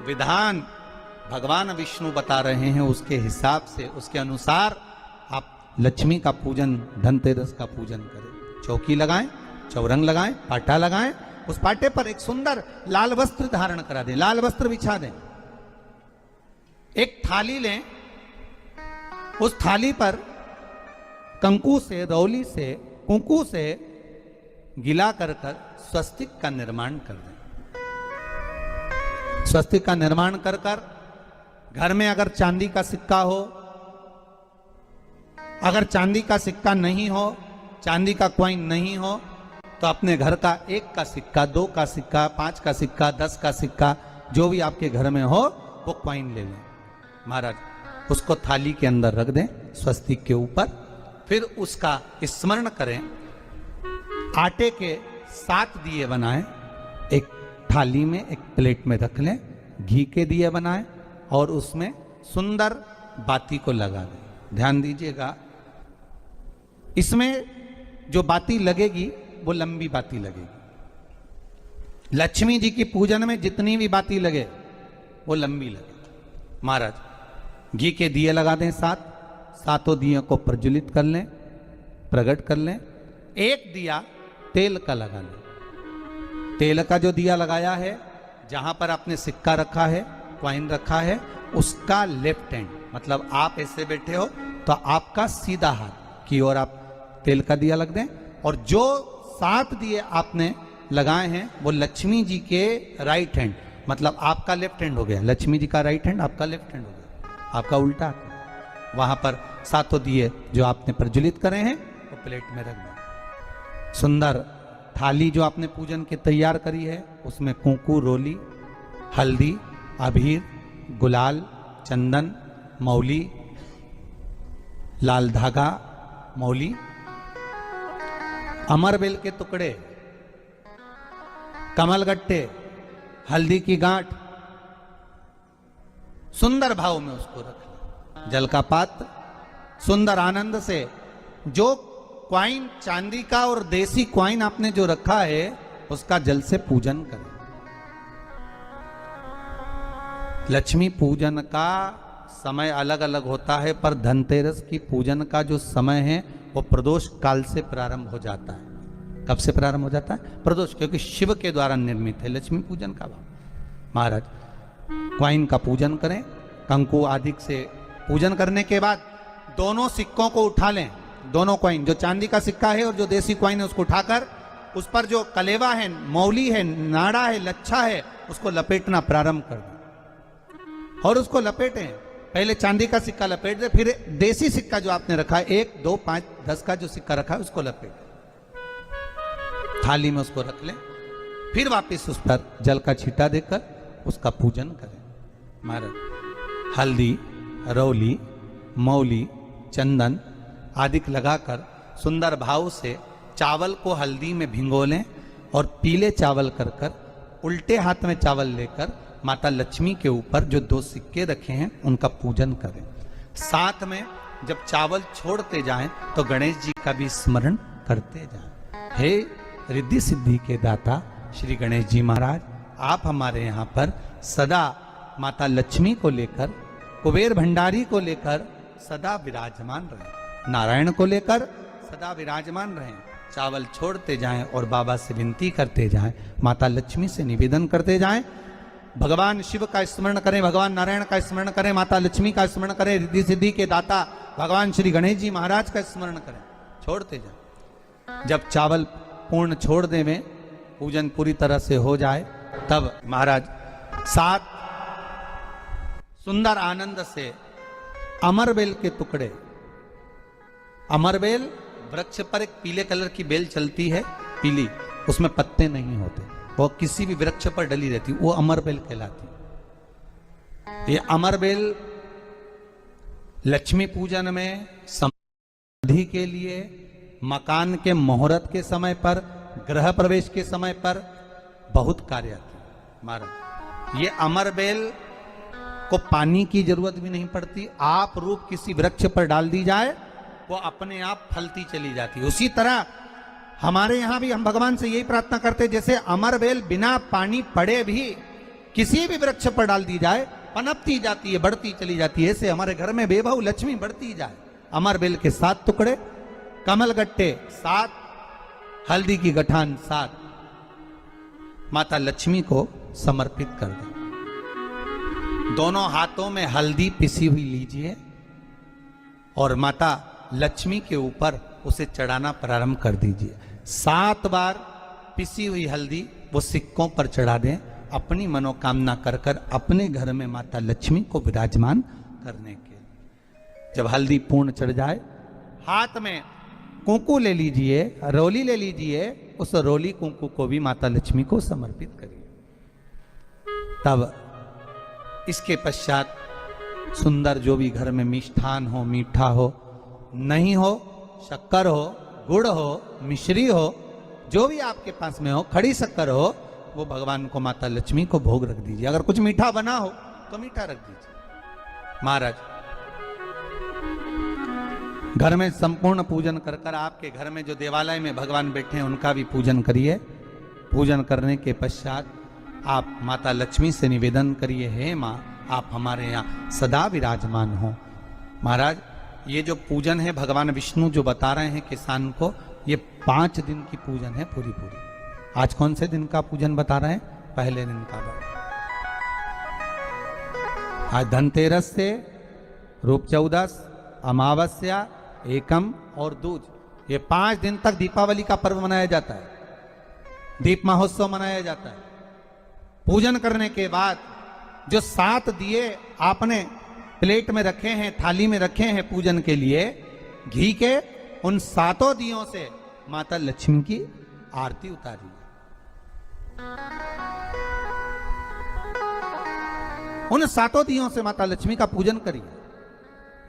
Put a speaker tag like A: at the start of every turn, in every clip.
A: विधान भगवान विष्णु बता रहे हैं, उसके हिसाब से, उसके अनुसार आप लक्ष्मी का पूजन, धनतेरस का पूजन करें। चौकी लगाएं, चौरंग लगाएं, पाटा लगाएं, उस पाटे पर एक सुंदर लाल वस्त्र धारण करा दें, लाल वस्त्र बिछा दें। एक थाली लें, उस थाली पर कंकु से, रौली से, कुंकू से गिला कर स्वस्तिक का निर्माण कर दें। स्वस्तिक का निर्माण कर घर में अगर चांदी का सिक्का हो, अगर चांदी का सिक्का नहीं हो, चांदी का कॉइन नहीं हो, तो अपने घर का 1 का सिक्का, 2 का सिक्का, 5 का सिक्का, 10 का सिक्का, जो भी आपके घर में हो वो कॉइन ले लें महाराज, उसको थाली के अंदर रख दें स्वस्तिक के ऊपर। फिर उसका स्मरण करें। आटे के 7 दिए बनाएं, एक थाली में, एक प्लेट में रख लें, घी के दिए बनाएं और उसमें सुंदर बाती को लगा दें। ध्यान दीजिएगा, इसमें जो बाती लगेगी वो लंबी बाती लगेगी। लक्ष्मी जी की पूजन में जितनी भी बाती लगे वो लंबी लगे। महाराज घी के दिए लगा दें 7, सातों दिए को प्रज्वलित कर लें, प्रकट कर लें। एक दिया तेल का लगा लें। तेल का जो दिया लगाया है, जहां पर आपने सिक्का रखा है, कॉइन रखा है, उसका लेफ्ट हैंड, मतलब आप ऐसे बैठे हो तो आपका सीधा हाथ की ओर आप तेल का दिया लग दें। और जो 7 दिए आपने लगाए हैं वो लक्ष्मी जी के राइट हैंड, मतलब आपका लेफ्ट हैंड हो गया, लक्ष्मी जी का राइट हैंड, आपका लेफ्ट हैंड हो गया, आपका उल्टा। वहां पर 7 दिए जो आपने प्रज्वलित करे हैं वो प्लेट में रख दें। सुंदर थाली जो आपने पूजन की तैयार करी है, उसमें कुंकू, रोली, हल्दी, अबीर, गुलाल, चंदन, मौली, लाल धागा, मौली, अमरबेल के टुकड़े, कमलगट्टे, हल्दी की गांठ, सुंदर भाव में उसको रख। जल का पात्र सुंदर आनंद से, जो क्वाइन चांदी का और देसी क्वाइन आपने जो रखा है उसका जल से पूजन करें। लक्ष्मी पूजन का समय अलग अलग होता है, पर धनतेरस की पूजन का जो समय है वो प्रदोष काल से प्रारंभ हो जाता है। कब से प्रारंभ हो जाता है? प्रदोष, क्योंकि शिव के द्वारा निर्मित है लक्ष्मी पूजन का भाव। महाराज क्वाइन का पूजन करें, कंकु आदि से पूजन करने के बाद दोनों सिक्कों को उठा लें। दोनों कॉइन, जो चांदी का सिक्का है और जो देसी कॉइन है, उसको उठाकर उस पर जो कलेवा है, मौली है, नाड़ा है, लच्छा है, उसको लपेटना प्रारंभ कर दें और उसको लपेटें। पहले चांदी का सिक्का लपेट दे, फिर देसी सिक्का जो आपने रखा है, 1, 2, 5, 10 का जो सिक्का रखा है उसको लपेट थाली में उसको रख लें। फिर वापस उस पर जल का छींटा देकर उसका पूजन करें। महाराज हल्दी, रौली, मौली, चंदन आदि लगाकर सुंदर भाव से चावल को हल्दी में भिगो लें और पीले चावल कर उल्टे हाथ में चावल लेकर माता लक्ष्मी के ऊपर जो 2 सिक्के रखे हैं उनका पूजन करें। साथ में जब चावल छोड़ते जाएं तो गणेश जी का भी स्मरण करते जाएं। हे रिद्धि सिद्धि के दाता श्री गणेश जी महाराज, आप हमारे यहाँ पर सदा माता लक्ष्मी को लेकर, कुबेर भंडारी को लेकर सदा विराजमान रहें, नारायण को लेकर सदा विराजमान रहें। चावल छोड़ते जाएं और बाबा से विनती करते जाएं, माता लक्ष्मी से निवेदन करते जाएं। भगवान शिव का स्मरण करें, भगवान नारायण का स्मरण करें, माता लक्ष्मी का स्मरण करें, रिद्धि सिद्धि के दाता भगवान श्री गणेश जी महाराज का स्मरण करें, छोड़ते जाएं। जब चावल पूर्ण छोड़ देवें, पूजन पूरी तरह से हो जाए, तब महाराज 7 सुंदर आनंद से अमरबेल के टुकड़े, अमरबेल वृक्ष पर एक पीले कलर की बेल चलती है, पीली, उसमें पत्ते नहीं होते, वो किसी भी वृक्ष पर डली रहती, वो अमरबेल कहलाती। ये अमरबेल लक्ष्मी पूजन में, समृद्धि के लिए, मकान के मुहूर्त के समय पर, गृह प्रवेश के समय पर बहुत कार्य आती है। महाराज ये अमरबेल को पानी की जरूरत भी नहीं पड़ती, आप रूप किसी वृक्ष पर डाल दी जाए वो अपने आप फलती चली जाती है। उसी तरह हमारे यहां भी हम भगवान से यही प्रार्थना करते, जैसे अमरबेल बिना पानी पड़े भी किसी भी वृक्ष पर डाल दी जाए पनपती जाती है, बढ़ती चली जाती है। ऐसे हमारे घर में बेबहू लक्ष्मी बढ़ती जाए। अमर बेल के 7 टुकड़े, कमल गट्टे 7, हल्दी की गठान 7 माता लक्ष्मी को समर्पित कर दें। दोनों हाथों में हल्दी पिसी हुई लीजिए और माता लक्ष्मी के ऊपर उसे चढ़ाना प्रारंभ कर दीजिए। 7 बार पिसी हुई हल्दी वो सिक्कों पर चढ़ा दें, अपनी मनोकामना कर कर अपने घर में माता लक्ष्मी को विराजमान करने के। जब हल्दी पूर्ण चढ़ जाए, हाथ में कुंकू ले लीजिए, रोली ले लीजिए, उस रोली कुंकू को भी माता लक्ष्मी को समर्पित करिए। तब इसके पश्चात सुंदर जो भी घर में मिष्ठान हो, मीठा हो, नहीं हो, शक्कर हो, गुड़ हो, मिश्री हो, जो भी आपके पास में हो, खड़ी शक्कर हो, वो भगवान को माता लक्ष्मी को भोग रख दीजिए। अगर कुछ मीठा बना हो तो मीठा रख दीजिए। महाराज घर में संपूर्ण पूजन कर कर आपके घर में जो देवालय में भगवान बैठे हैं उनका भी पूजन करिए। पूजन करने के पश्चात आप माता लक्ष्मी से निवेदन करिए, हे माँ आप हमारे यहाँ सदा विराजमान हो। महाराज ये जो पूजन है भगवान विष्णु जो बता रहे हैं किसान को, ये 5 दिन की पूजन है पूरी। आज कौन से दिन का पूजन बता रहे हैं? पहले दिन का। आज धनतेरस से रूप चौदस, अमावस्या, एकम और दूज, ये 5 दिन तक दीपावली का पर्व मनाया जाता है, दीप महोत्सव मनाया जाता है। पूजन करने के बाद जो 7 दिए आपने प्लेट में रखे हैं, थाली में रखे हैं पूजन के लिए, घी के, उन 7 दियों से माता लक्ष्मी की आरती उतारी। उन 7 दियों से माता लक्ष्मी का पूजन करिए।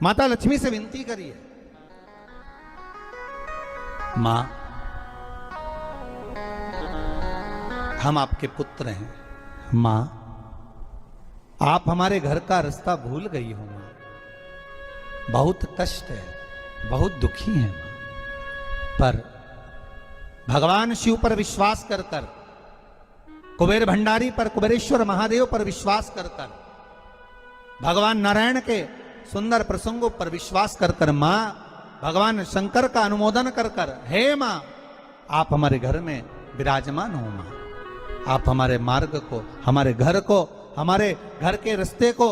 A: माता लक्ष्मी से विनती करिए, मां हम आपके पुत्र हैं, मां आप हमारे घर का रास्ता भूल गई हो, मां बहुत कष्ट है, बहुत दुखी है मां। पर भगवान शिव पर विश्वास कर कर, कुबेर भंडारी पर, कुबेरेश्वर महादेव पर विश्वास कर कर, भगवान नारायण के सुंदर प्रसंगों पर विश्वास कर कर, मां भगवान शंकर का अनुमोदन कर कर, हे मां आप हमारे घर में विराजमान हो। मां आप हमारे मार्ग को, हमारे घर को, हमारे घर के रास्ते को,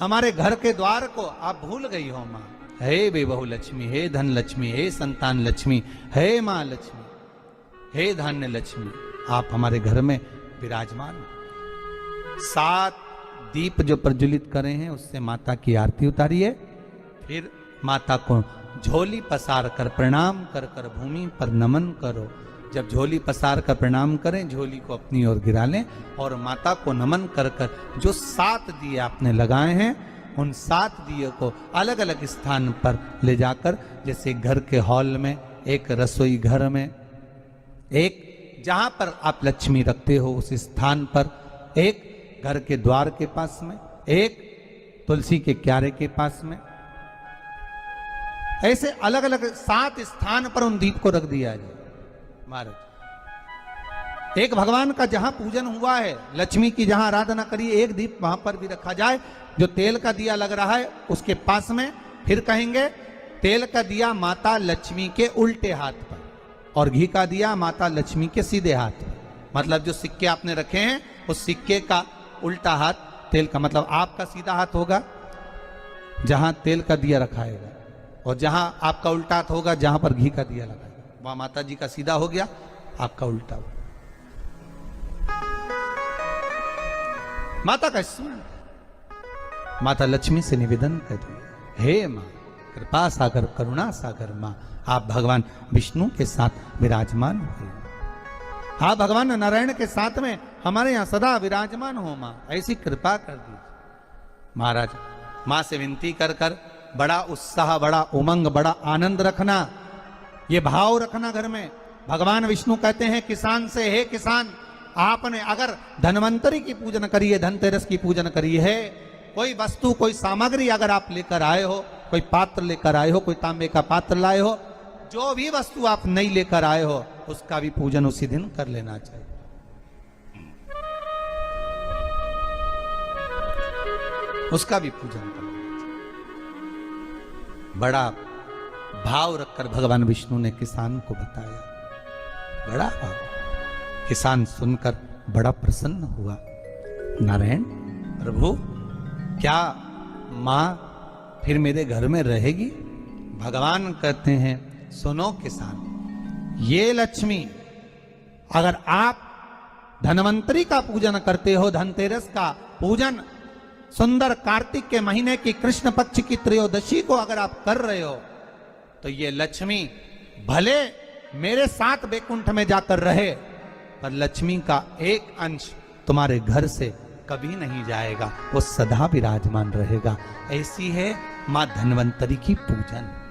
A: हमारे घर के द्वार को आप भूल गई हो। मां हे बेबहू लक्ष्मी, हे धन लक्ष्मी, हे संतान लक्ष्मी, हे मां लक्ष्मी, हे धान्य लक्ष्मी, आप हमारे घर में विराजमान हो। 7 दीप जो प्रज्वलित करे हैं उससे माता की आरती उतारिए। फिर माता को झोली पसार कर प्रणाम कर कर भूमि पर नमन करो। जब झोली पसार कर प्रणाम करें, झोली को अपनी ओर गिरा लें और माता को नमन कर कर जो 7 दिए आपने लगाए हैं, उन 7 दिए को अलग अलग स्थान पर ले जाकर, जैसे घर के हॉल में, एक रसोई घर में, एक जहां पर आप लक्ष्मी रखते हो उस स्थान पर, एक घर के द्वार के पास में, एक तुलसी के क्यारे के पास में, ऐसे अलग अलग 7 स्थान पर उन दीप को रख दिया जाए। महाराज एक भगवान का जहां पूजन हुआ है, लक्ष्मी की जहां आराधना करिए, एक दीप वहां पर भी रखा जाए। जो तेल का दिया लग रहा है उसके पास में, फिर कहेंगे तेल का दिया माता लक्ष्मी के उल्टे हाथ पर और घी का दिया माता लक्ष्मी के सीधे हाथ पर। मतलब जो सिक्के आपने रखे हैं उस सिक्के का उल्टा हाथ तेल का, मतलब आपका सीधा हाथ होगा जहां तेल का दिया रखाएगा, और जहां आपका उल्टा हाथ होगा जहां पर घी का दिया लगाएगा, वहां माता जी का सीधा हो गया, आपका उल्टा हो। माता का स्मरण, माता लक्ष्मी से निवेदन करिए, हे मां कृपा सागर, करुणा सागर मां आप भगवान विष्णु के साथ विराजमान हो, आप भगवान नारायण के साथ में हमारे यहां सदा विराजमान हो मां, ऐसी कृपा कर दीजिए। महाराज मां से विनती कर कर बड़ा उत्साह, बड़ा उमंग, बड़ा आनंद रखना, ये भाव रखना घर में। भगवान विष्णु कहते हैं किसान से, हे किसान आपने अगर धनवंतरी की पूजन करी है, धनतेरस की पूजन करी है, कोई वस्तु, कोई सामग्री अगर आप लेकर आए हो, कोई पात्र लेकर आए हो, कोई तांबे का पात्र लाए हो, जो भी वस्तु आप नहीं लेकर आए हो उसका भी पूजन उसी दिन कर लेना चाहिए। उसका भी पूजन करो। बड़ा भाव रखकर भगवान विष्णु ने किसान को बताया, बड़ा भाव। किसान सुनकर बड़ा प्रसन्न हुआ। नारायण प्रभु, क्या मां फिर मेरे घर में रहेगी? भगवान कहते हैं, सुनो किसान, ये लक्ष्मी, अगर आप धनवंतरी का पूजन करते हो, धनतेरस का पूजन, सुंदर कार्तिक के महीने की कृष्ण पक्ष की त्रयोदशी को अगर आप कर रहे हो, तो ये लक्ष्मी भले मेरे साथ वैकुंठ में जाकर रहे, पर लक्ष्मी का एक अंश तुम्हारे घर से कभी नहीं जाएगा, वो सदा विराजमान रहेगा। ऐसी है मां धन्वंतरी की पूजन।